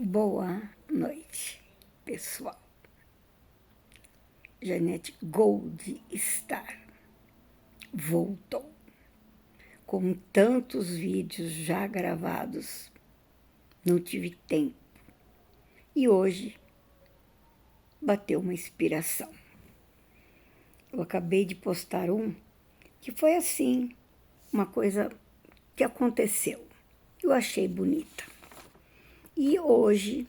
Boa noite, pessoal. Janete Gold Star voltou com tantos vídeos já gravados. Não tive tempo. E hoje bateu uma inspiração. Eu acabei de postar um que foi assim, uma coisa que aconteceu. Eu achei bonita. E hoje,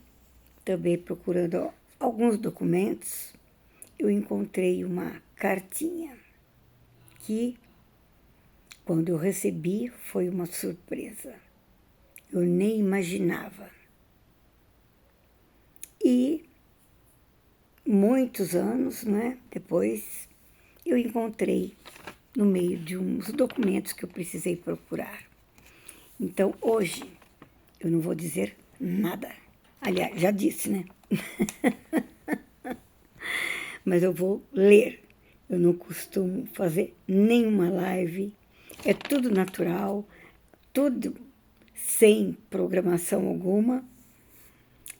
também procurando alguns documentos, eu encontrei uma cartinha que, quando eu recebi, foi uma surpresa. Eu nem imaginava. E muitos anos, depois, eu encontrei no meio de uns documentos que eu precisei procurar. Então, hoje, eu não vou dizer nada. Aliás, já disse, né? Mas eu vou ler. Eu não costumo fazer nenhuma live. É tudo natural, tudo sem programação alguma,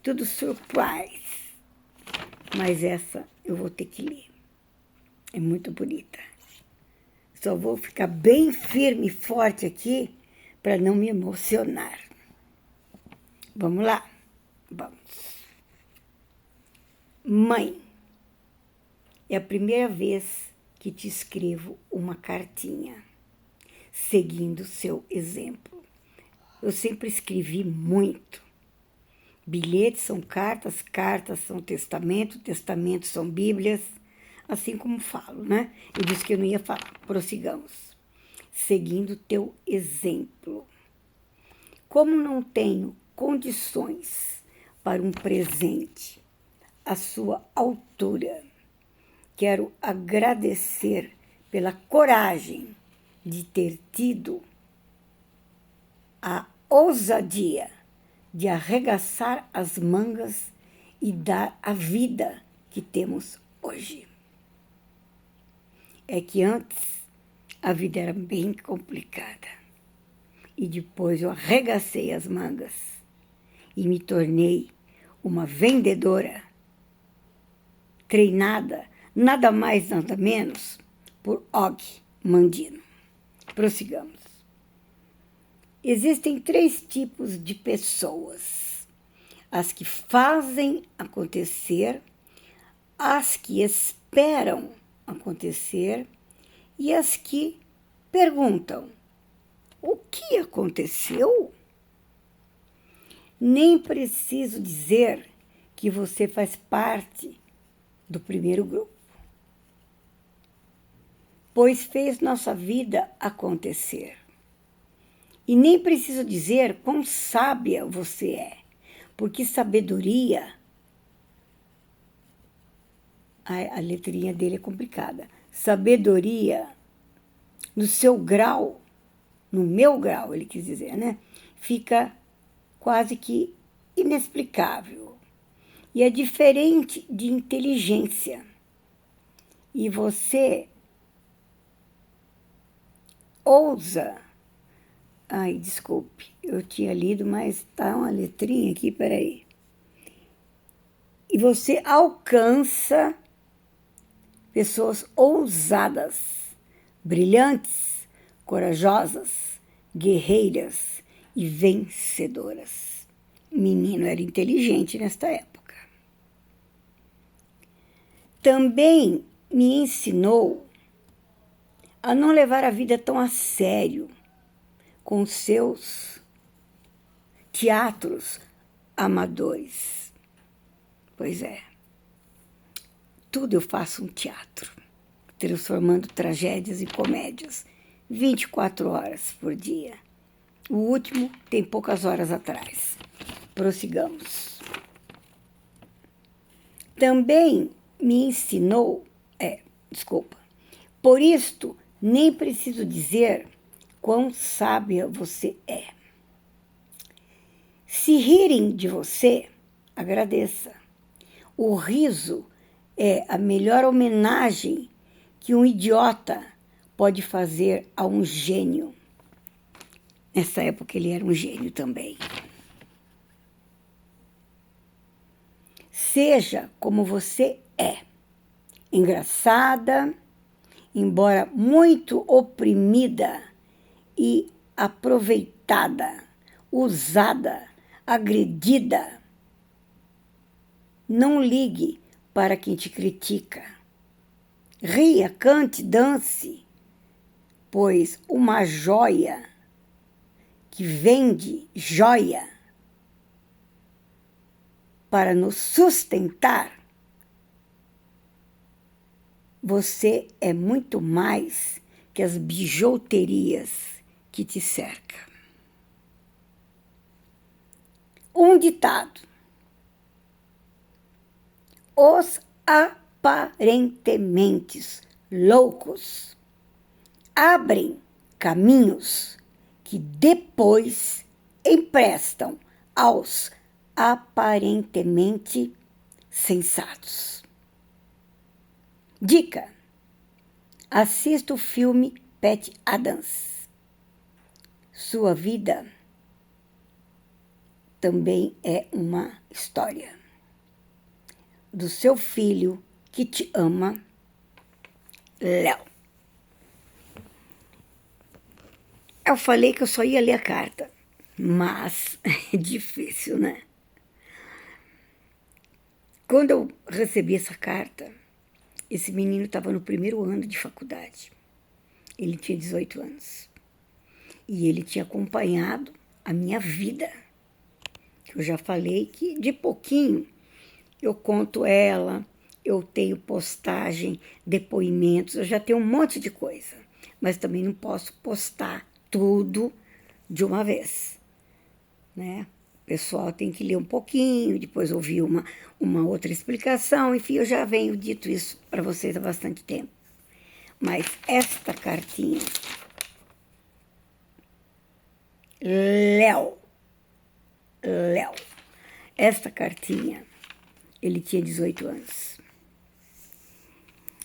tudo surprise. Mas essa eu vou ter que ler. É muito bonita. Só vou ficar bem firme e forte aqui para não me emocionar. Vamos lá? Vamos. Mãe, é a primeira vez que te escrevo uma cartinha, seguindo seu exemplo. Eu sempre escrevi muito. Bilhetes são cartas, cartas são testamento, testamentos são bíblias, assim como falo, né? Eu disse que eu não ia falar. Prossigamos. Seguindo teu exemplo. Como não tenho condições para um presente à sua altura, quero agradecer pela coragem de ter tido a ousadia de arregaçar as mangas e dar a vida que temos hoje. É que antes a vida era bem complicada. E depois eu arregacei as mangas e me tornei uma vendedora treinada, nada mais, nada menos, por Og Mandino. Prossigamos. Existem 3 tipos de pessoas: as que fazem acontecer, as que esperam acontecer e as que perguntam: o que aconteceu? Nem preciso dizer que você faz parte do primeiro grupo, pois fez nossa vida acontecer. E nem preciso dizer quão sábia você é, porque sabedoria... A letrinha dele é complicada. Sabedoria, no seu grau, no meu grau, ele quis dizer, né? Fica quase que inexplicável. E é diferente de inteligência. E você ousa... Ai, desculpe, eu tinha lido, mas tá uma letrinha aqui, peraí. E você alcança pessoas ousadas, brilhantes, corajosas, guerreiras e vencedoras. Menino era inteligente nesta época. Também me ensinou a não levar a vida tão a sério, com seus teatros amadores. Pois é, tudo eu faço um teatro, transformando tragédias em comédias, 24 horas por dia. O último tem poucas horas atrás. Prossigamos. Também me ensinou, por isto nem preciso dizer quão sábia você é. Se rirem de você, agradeça. O riso é a melhor homenagem que um idiota pode fazer a um gênio. Nessa época ele era um gênio também. Seja como você é. Engraçada, embora muito oprimida e aproveitada, usada, agredida. Não ligue para quem te critica. Ria, cante, dance, pois uma joia que vende joia para nos sustentar, você é muito mais que as bijuterias que te cercam. Um ditado. Os aparentemente loucos abrem caminhos que depois emprestam aos aparentemente sensatos. Dica: assista o filme Patch Adams. Sua vida também é uma história. Do seu filho que te ama, Léo. Eu falei que eu só ia ler a carta, mas é difícil, né? Quando eu recebi essa carta, esse menino estava no primeiro ano de faculdade. Ele tinha 18 anos. E ele tinha acompanhado a minha vida. Eu já falei que, de pouquinho, eu conto ela, eu tenho postagem, depoimentos, eu já tenho um monte de coisa. Mas também não posso postar tudo de uma vez, né? O pessoal tem que ler um pouquinho, depois ouvir uma outra explicação. Enfim, eu já venho dito isso para vocês há bastante tempo. Mas esta cartinha, Léo, esta cartinha, ele tinha 18 anos.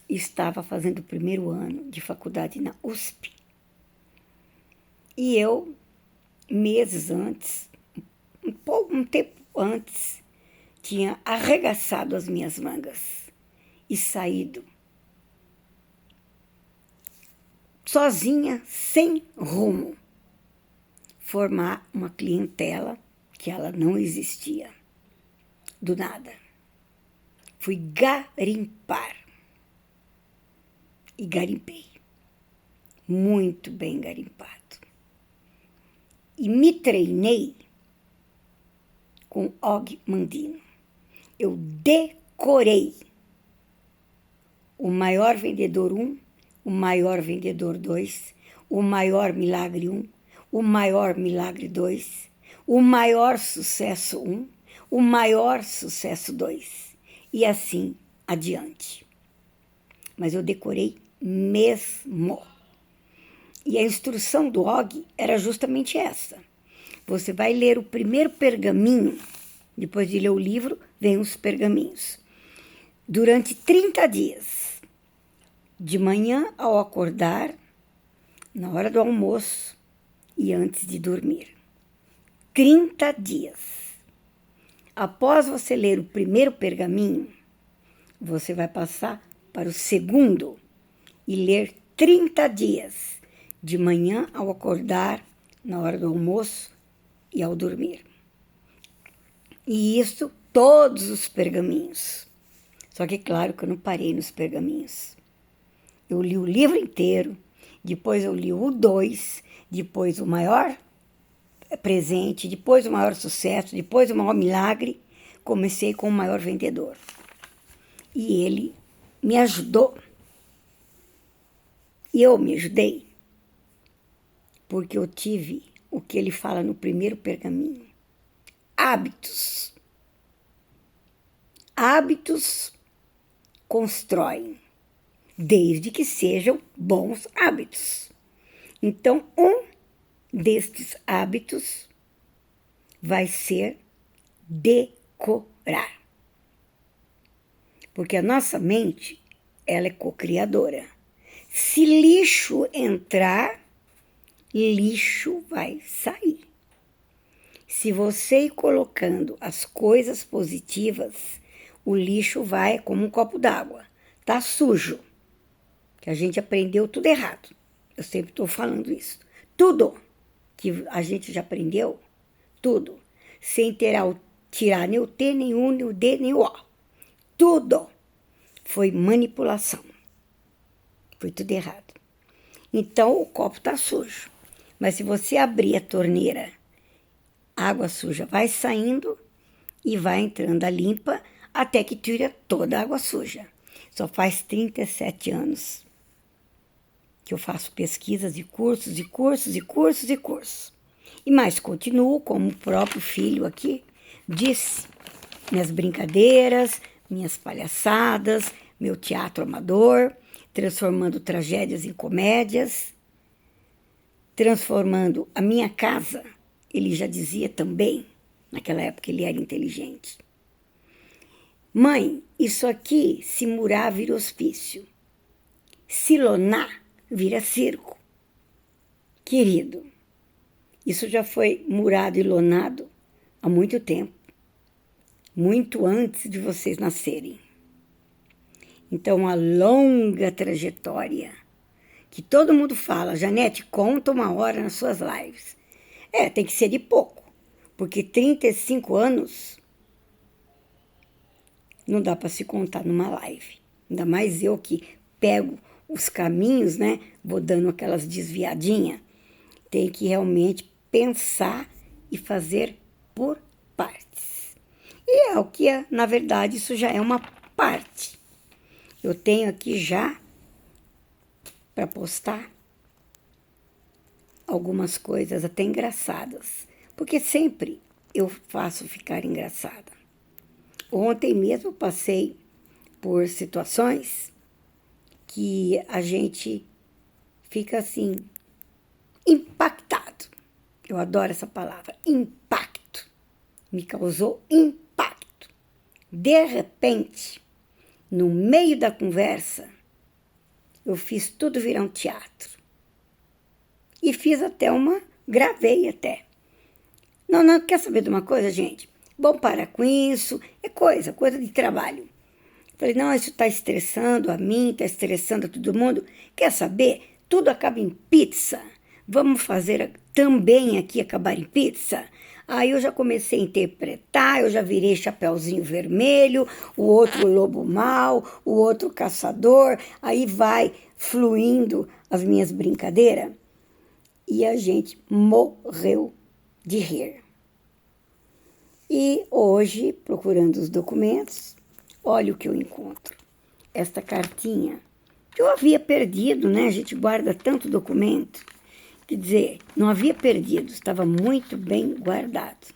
Estava fazendo o primeiro ano de faculdade na USP. E eu, meses antes, um tempo antes, tinha arregaçado as minhas mangas e saído sozinha, sem rumo, formar uma clientela que ela não existia. Do nada. Fui garimpar. E garimpei. Muito bem garimpado. E me treinei com Og Mandino. Eu decorei o maior vendedor 1, o maior vendedor 2, o maior milagre 1, o maior milagre 2, o maior sucesso 1, o maior sucesso 2, e assim adiante. Mas eu decorei mesmo. E a instrução do Og era justamente essa. Você vai ler o primeiro pergaminho, depois de ler o livro, vem os pergaminhos. Durante 30 dias, de manhã ao acordar, na hora do almoço e antes de dormir. 30 dias. Após você ler o primeiro pergaminho, você vai passar para o segundo e ler 30 dias, de manhã ao acordar, na hora do almoço e ao dormir. E isso, todos os pergaminhos. Só que, claro, que eu não parei nos pergaminhos. Eu li o livro inteiro, depois eu li o 2, depois o maior presente, depois o maior sucesso, depois o maior milagre. Comecei com o maior vendedor. E ele me ajudou. E eu me ajudei porque eu tive o que ele fala no primeiro pergaminho. Hábitos. Hábitos constroem, desde que sejam bons hábitos. Então, um destes hábitos vai ser decorar. Porque a nossa mente, ela é co-criadora. Se lixo entrar, lixo vai sair. Se você ir colocando as coisas positivas, o lixo vai como um copo d'água. Tá sujo. Que a gente aprendeu tudo errado. Eu sempre estou falando isso. Tudo que a gente já aprendeu, tudo, sem tirar nem o T, nem o U, nem o D, nem o O. Tudo foi manipulação. Foi tudo errado. Então, o copo está sujo. Mas se você abrir a torneira, a água suja vai saindo e vai entrando a limpa até que tira toda a água suja. Só faz 37 anos que eu faço pesquisas e cursos, e cursos, e cursos, e cursos. E mais, continuo, como o próprio filho aqui disse, minhas brincadeiras, minhas palhaçadas, meu teatro amador, transformando tragédias em comédias, transformando a minha casa, ele já dizia também, naquela época ele era inteligente. Mãe, isso aqui, se murar, vira hospício. Se lonar, vira circo. Querido, isso já foi murado e lonado há muito tempo, muito antes de vocês nascerem. Então, uma longa trajetória, que todo mundo fala, Janete, conta uma hora nas suas lives. Tem que ser de pouco, porque 35 anos não dá para se contar numa live. Ainda mais eu que pego os caminhos, né? Vou dando aquelas desviadinhas. Tem que realmente pensar e fazer por partes. E é o que é, na verdade, isso já é uma parte. Eu tenho aqui já para postar algumas coisas até engraçadas, porque sempre eu faço ficar engraçada. Ontem mesmo passei por situações que a gente fica assim, impactado. Eu adoro essa palavra, impacto. Me causou impacto. De repente, no meio da conversa, eu fiz tudo virar um teatro. E fiz até gravei até. Não, quer saber de uma coisa, gente? Vamos parar com isso, é coisa de trabalho. Falei, não, isso está estressando a mim, está estressando a todo mundo. Quer saber? Tudo acaba em pizza. Vamos fazer também aqui acabar em pizza? Aí eu já comecei a interpretar, eu já virei Chapeuzinho Vermelho, o outro lobo mau, o outro caçador. Aí vai fluindo as minhas brincadeiras. E a gente morreu de rir. E hoje, procurando os documentos, olha o que eu encontro. Esta cartinha que eu havia perdido, né? A gente guarda tanto documento. Quer dizer, não havia perdido, estava muito bem guardado.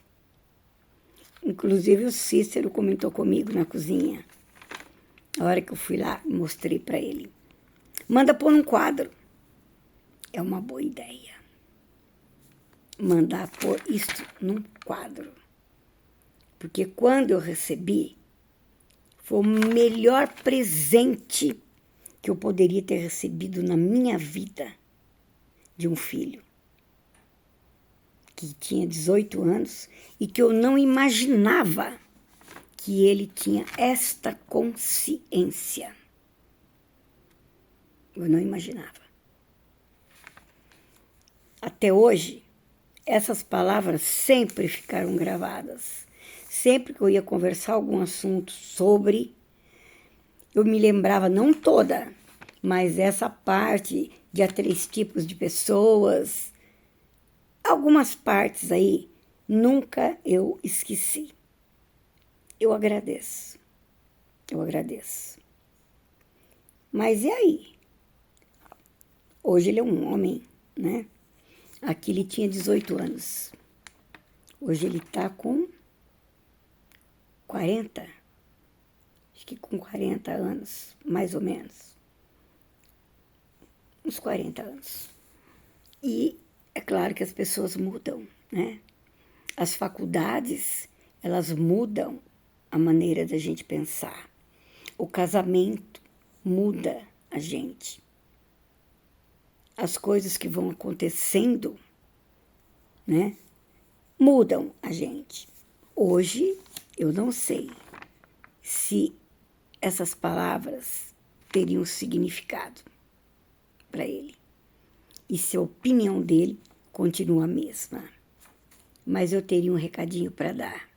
Inclusive o Cícero comentou comigo na cozinha. A hora que eu fui lá, mostrei para ele. Manda pôr num quadro. É uma boa ideia. Mandar pôr isto num quadro. Porque quando eu recebi, foi o melhor presente que eu poderia ter recebido na minha vida de um filho que tinha 18 anos e que eu não imaginava que ele tinha esta consciência. Eu não imaginava. Até hoje, essas palavras sempre ficaram gravadas. Sempre que eu ia conversar algum assunto sobre, eu me lembrava, não toda, mas essa parte de há 3 tipos de pessoas, algumas partes aí, nunca eu esqueci. Eu agradeço. Mas e aí? Hoje ele é um homem, né? Aqui ele tinha 18 anos. Hoje ele está com 40. Acho que com 40 anos, mais ou menos. Uns 40 anos. E é claro que as pessoas mudam, né? As faculdades, elas mudam a maneira da gente pensar. O casamento muda a gente. As coisas que vão acontecendo, né, mudam a gente. Hoje, eu não sei se essas palavras teriam significado para ele. E se a opinião dele continua a mesma. Mas eu teria um recadinho para dar.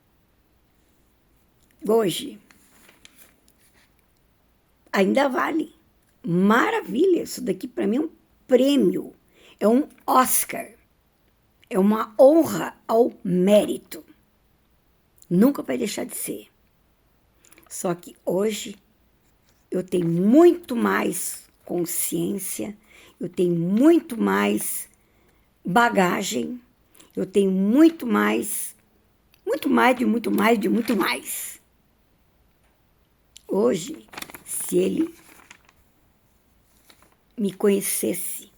Hoje, ainda vale. Maravilha, isso daqui para mim é um prêmio, é um Oscar, é uma honra ao mérito. Nunca vai deixar de ser. Só que hoje eu tenho muito mais consciência, eu tenho muito mais bagagem, eu tenho muito mais. Hoje, se ele me conhecesse,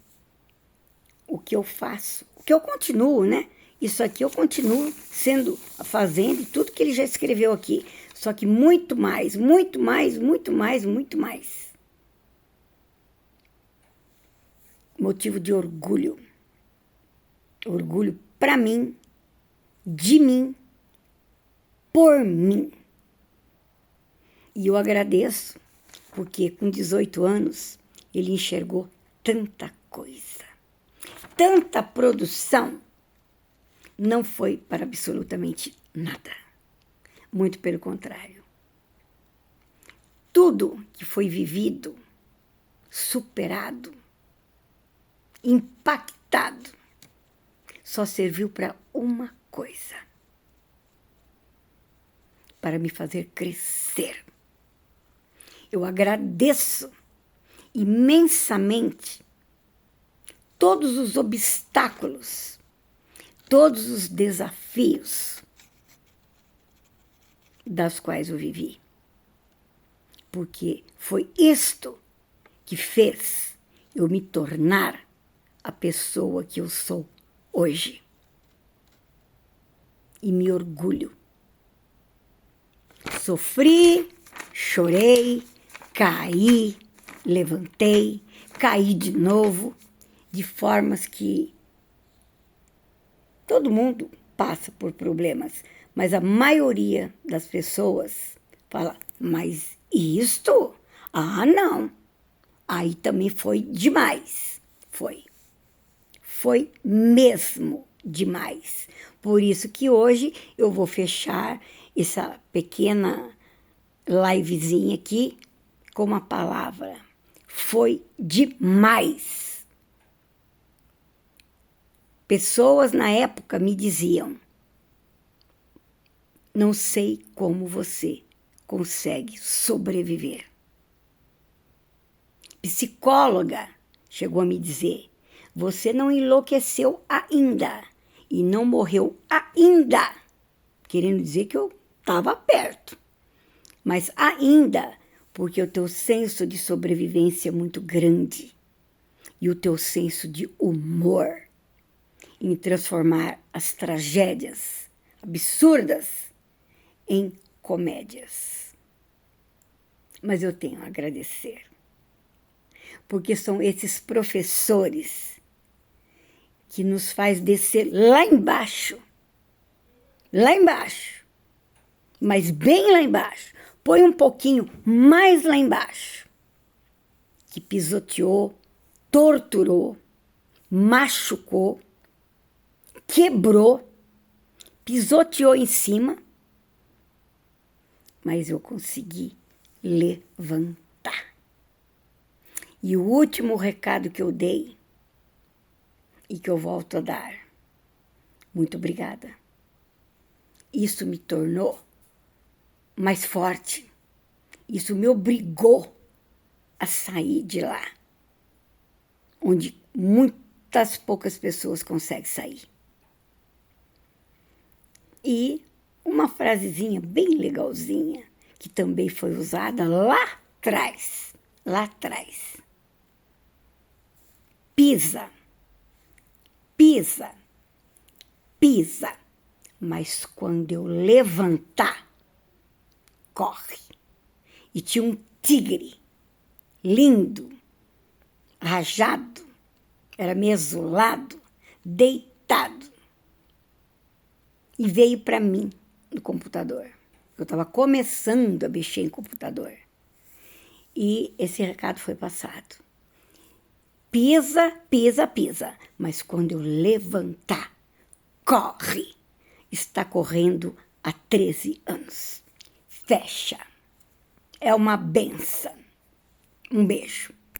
o que eu faço, o que eu continuo, né? Isso aqui eu continuo fazendo tudo que ele já escreveu aqui. Só que muito mais. Motivo de orgulho. Orgulho para mim, de mim, por mim. E eu agradeço, porque com 18 anos ele enxergou tanta coisa. Tanta produção. Não foi para absolutamente nada. Muito pelo contrário. Tudo que foi vivido, superado, impactado, só serviu para uma coisa. Para me fazer crescer. Eu agradeço imensamente todos os obstáculos, todos os desafios das quais eu vivi. Porque foi isto que fez eu me tornar a pessoa que eu sou hoje. E me orgulho. Sofri, chorei, caí, levantei, caí de novo, de formas que todo mundo passa por problemas, mas a maioria das pessoas fala, mas isto? Ah, não. Aí também foi demais. Foi mesmo demais. Por isso que hoje eu vou fechar essa pequena livezinha aqui com uma palavra. Foi demais. Pessoas na época me diziam, não sei como você consegue sobreviver. Psicóloga chegou a me dizer, você não enlouqueceu ainda e não morreu ainda, querendo dizer que eu estava perto. Mas ainda, porque o teu senso de sobrevivência é muito grande e o teu senso de humor em transformar as tragédias absurdas em comédias. Mas eu tenho a agradecer, porque são esses professores que nos faz descer lá embaixo, mas bem lá embaixo, põe um pouquinho mais lá embaixo, que pisoteou, torturou, machucou, quebrou, pisoteou em cima, mas eu consegui levantar. E o último recado que eu dei, e que eu volto a dar, muito obrigada. Isso me tornou mais forte. Isso me obrigou a sair de lá, onde muitas poucas pessoas conseguem sair. E uma frasezinha bem legalzinha, que também foi usada lá atrás. Pisa, mas quando eu levantar, corre. E tinha um tigre, lindo, rajado, era meio azulado, deitado. E veio para mim no computador. Eu estava começando a mexer em computador. E esse recado foi passado. Pisa, pisa, pisa. Mas quando eu levantar, corre. Está correndo há 13 anos. Fecha. É uma benção. Um beijo.